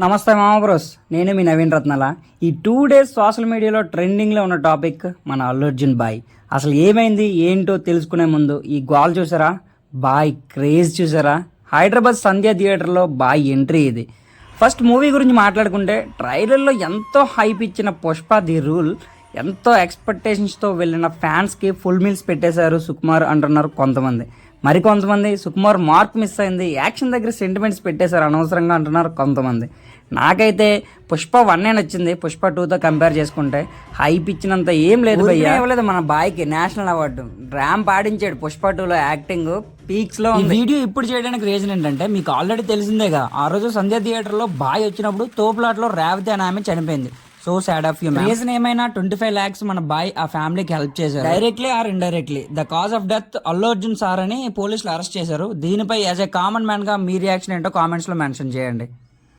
నమస్తే మామ బ్రోస్, నేను మీ నవీన్ రత్నాల. ఈ 2 days సోషల్ మీడియాలో ట్రెండింగ్లో ఉన్న టాపిక్ మన అల్లు అర్జున్ బాయ్. అసలు ఏమైంది ఏంటో తెలుసుకునే ముందు ఈ గోల్ చూసారా, బాయ్ క్రేజ్ చూసారా? హైదరాబాద్ సంధ్య థియేటర్లో బాయ్ ఎంట్రీ ఇది. ఫస్ట్ మూవీ గురించి మాట్లాడుకుంటే ట్రైలర్లో ఎంతో హైప్ ఇచ్చిన పుష్ప ది రూల్ ఎంతో ఎక్స్పెక్టేషన్స్తో వెళ్ళిన ఫ్యాన్స్కి ఫుల్ మీల్స్ పెట్టేశారు సుకుమార్ అంటున్నారు కొంతమంది. మరికొంతమంది సుకుమార్ మార్క్ మిస్ అయింది, యాక్షన్ దగ్గర సెంటిమెంట్స్ పెట్టేశారు అనవసరంగా అంటున్నారు కొంతమంది. నాకైతే పుష్ప 1 నచ్చింది. పుష్ప 2తో కంపేర్ చేసుకుంటే హైప్ ఇచ్చినంత ఏం లేదు భయ్యా. ఇవ్వలేదు మన బాయ్కి నేషనల్ అవార్డు, ర్యాంప్ ఆడించాడు పుష్ప 2లో. యాక్టింగ్ పీక్స్ లో. ఈ వీడియో ఇప్పుడు చేయడానికి రీజన్ ఏంటంటే మీకు ఆల్రెడీ తెలిసిందేగా, ఆ రోజు సంధ్య థియేటర్లో బాయ్ వచ్చినప్పుడు తోపులాట్లో రేవతి అనే ఆమె చనిపోయింది. So sad of you. Reason ఏమైనా 25 lakhs మన బాయ్ ఆ ఫ్యామిలీకి హెల్ప్ చేశారు, directly or indirectly. The cause of death Allu Arjun sir అని పోలీసులు అరెస్ట్ చేశారు. దీనిపై యాజ్ ఏ కామన్ మ్యాన్ గా మీ రియాక్షన్ ఏంటో కామెంట్స్ లో మెన్షన్ చేయండి.